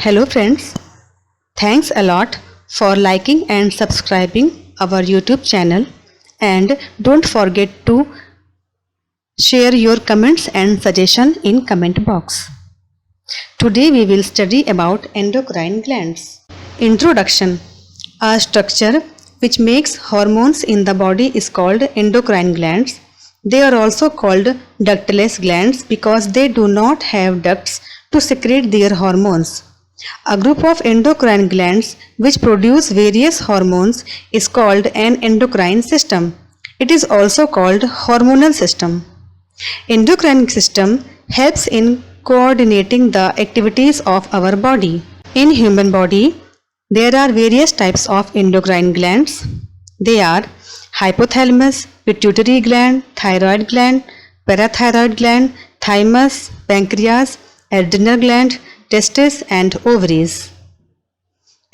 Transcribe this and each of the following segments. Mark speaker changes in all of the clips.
Speaker 1: Hello friends, thanks a lot for liking and subscribing our YouTube channel, and don't forget to share your comments and suggestion in comment box. Today we will study about endocrine glands. Introduction. A structure which makes hormones in the body is called endocrine glands. They are also called ductless glands because they do not have ducts to secrete their hormones. A group of endocrine glands which produce various hormones is called an endocrine system. It is also called hormonal system. Endocrine system helps in coordinating the activities of our body. In human body, there are various types of endocrine glands. They are hypothalamus, pituitary gland, thyroid gland, parathyroid gland, thymus, pancreas, adrenal gland, testes and ovaries.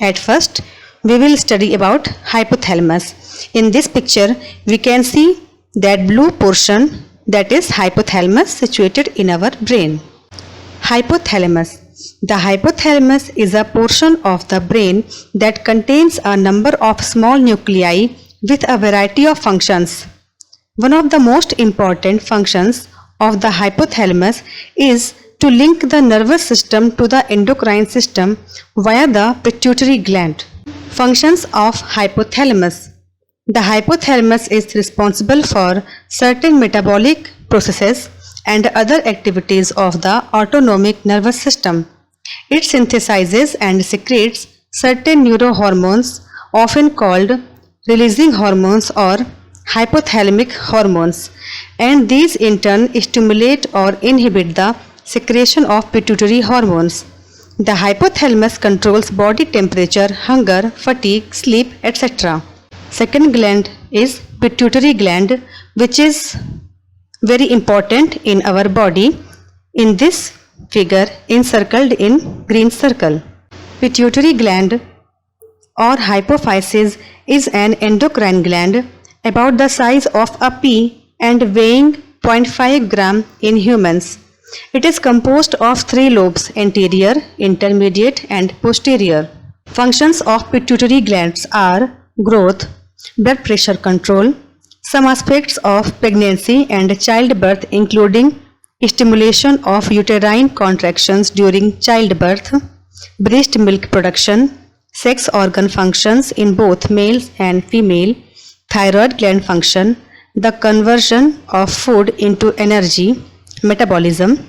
Speaker 1: At first, we will study about hypothalamus. In this picture, we can see that blue portion, that is hypothalamus, situated in our brain. Hypothalamus. The hypothalamus is a portion of the brain that contains a number of small nuclei with a variety of functions. One of the most important functions of the hypothalamus is to link the nervous system to the endocrine system via the pituitary gland. Functions of hypothalamus. The hypothalamus is responsible for certain metabolic processes and other activities of the autonomic nervous system. It synthesizes and secretes certain neurohormones, often called releasing hormones or hypothalamic hormones, and these in turn stimulate or inhibit the secretion of pituitary hormones. The hypothalamus controls body temperature, hunger, fatigue, sleep, etc. Second gland is pituitary gland, which is very important in our body. In this figure, encircled in green circle. Pituitary gland or hypophysis is an endocrine gland about the size of a pea and weighing 0.5 gram in humans. It is composed of three lobes: anterior, intermediate and posterior. Functions of pituitary glands are growth, blood pressure control, some aspects of pregnancy and childbirth including stimulation of uterine contractions during childbirth, breast milk production, sex organ functions in both males and female, thyroid gland function, the conversion of food into energy, metabolism,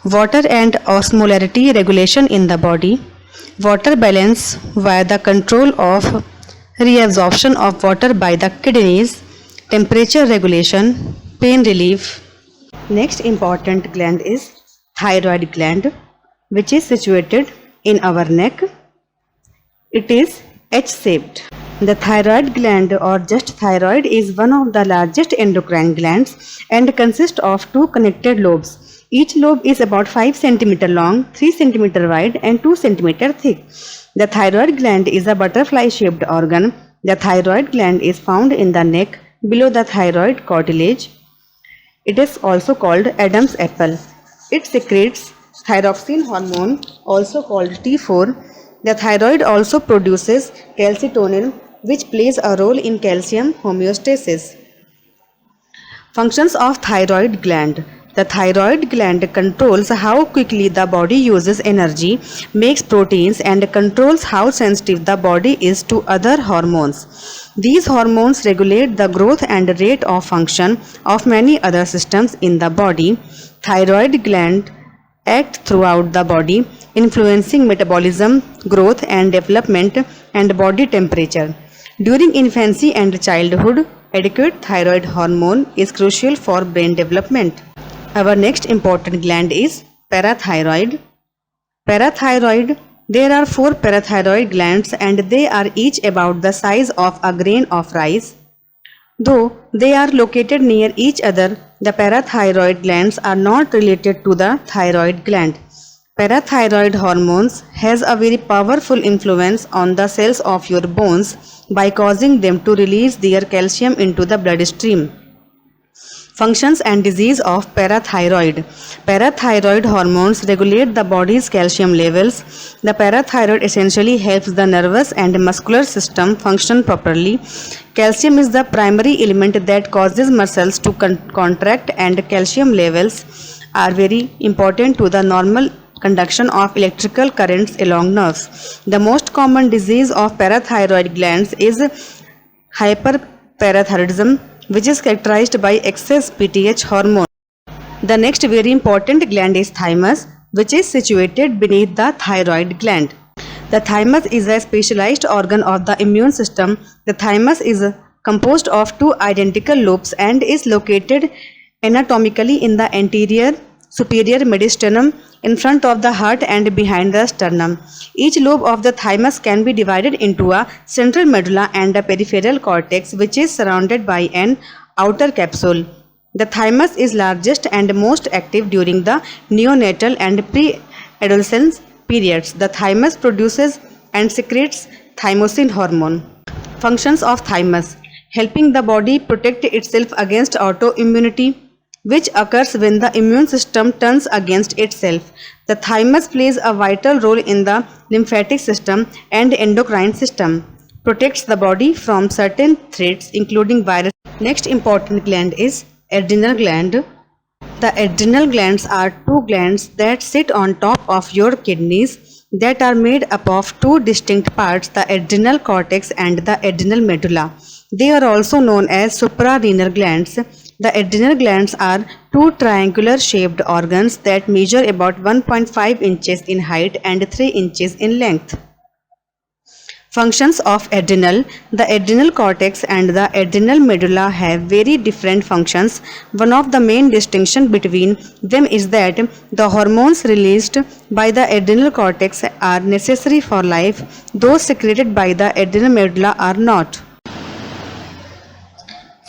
Speaker 1: water and osmolarity regulation in the body, water balance via the control of reabsorption of water by the kidneys, temperature regulation, pain relief. Next important gland is thyroid gland, which is situated in our neck. It is H-shaped. The thyroid gland or just thyroid is one of the largest endocrine glands and consists of two connected lobes. Each lobe is about 5 cm long, 3 cm wide and 2 cm thick. The thyroid gland is a butterfly-shaped organ. The thyroid gland is found in the neck below the thyroid cartilage. It is also called Adam's apple. It secretes thyroxine hormone, also called T4. The thyroid also produces calcitonin, which plays a role in calcium homeostasis. Functions of thyroid gland. The thyroid gland controls how quickly the body uses energy, makes proteins, and controls how sensitive the body is to other hormones. These hormones regulate the growth and rate of function of many other systems in the body. Thyroid gland act throughout the body, influencing metabolism, growth and development, and body temperature. During infancy and childhood, adequate thyroid hormone is crucial for brain development. Our next important gland is parathyroid. Parathyroid. There are 4 parathyroid glands and they are each about the size of a grain of rice. Though they are located near each other, the parathyroid glands are not related to the thyroid gland. Parathyroid hormones has a very powerful influence on the cells of your bones by causing them to release their calcium into the bloodstream. Functions and disease of parathyroid. Parathyroid hormones regulate the body's calcium levels. The parathyroid essentially helps the nervous and muscular system function properly. Calcium is the primary element that causes muscles to contract, and calcium levels are very important to the normal conduction of electrical currents along nerves. The most common disease of parathyroid glands is hyperparathyroidism, which is characterized by excess PTH hormone. The next very important gland is thymus, which is situated beneath the thyroid gland. The thymus is a specialized organ of the immune system. The thymus is composed of two identical lobes and is located anatomically in the anterior superior mediastinum, in front of the heart and behind the sternum. Each lobe of the thymus can be divided into a central medulla and a peripheral cortex, which is surrounded by an outer capsule. The thymus is largest and most active during the neonatal and pre-adolescence periods. The thymus produces and secretes thymosin hormone. Functions of thymus: helping the body protect itself against autoimmunity, which occurs when the immune system turns against itself. The thymus plays a vital role in the lymphatic system and endocrine system, protects the body from certain threats including virus. Next important gland is adrenal gland. The adrenal glands are two glands that sit on top of your kidneys that are made up of two distinct parts, the adrenal cortex and the adrenal medulla. They are also known as suprarenal glands. The adrenal glands are two triangular shaped organs that measure about 1.5 inches in height and 3 inches in length. Functions of adrenal. The adrenal cortex and the adrenal medulla have very different functions. One of the main distinctions between them is that the hormones released by the adrenal cortex are necessary for life. Those secreted by the adrenal medulla are not.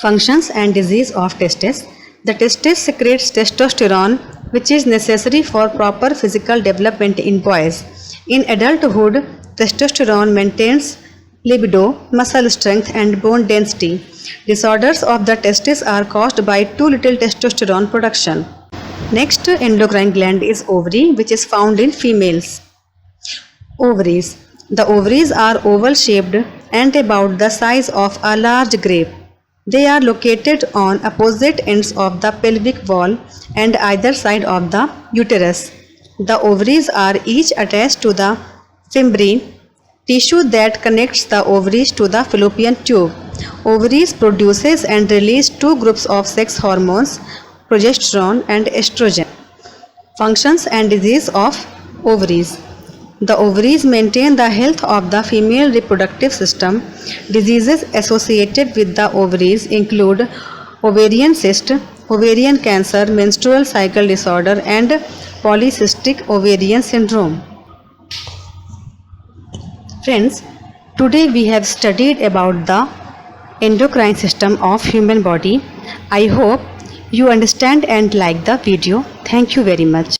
Speaker 1: Functions and disease of testes. The testes secretes testosterone, which is necessary for proper physical development in boys. In adulthood, testosterone maintains libido, muscle strength, and bone density. Disorders of the testes are caused by too little testosterone production. Next endocrine gland is ovary, which is found in females. Ovaries. The ovaries are oval shaped and about the size of a large grape. They are located on opposite ends of the pelvic wall and either side of the uterus. The ovaries are each attached to the fimbriae, tissue that connects the ovaries to the fallopian tube. Ovaries produces and release two groups of sex hormones, progesterone and estrogen. Functions and disease of ovaries. The ovaries maintain the health of the female reproductive system. Diseases associated with the ovaries include ovarian cyst, ovarian cancer, menstrual cycle disorder, and polycystic ovarian syndrome. Friends, today we have studied about the endocrine system of human body. I hope you understand and like the video. Thank you very much.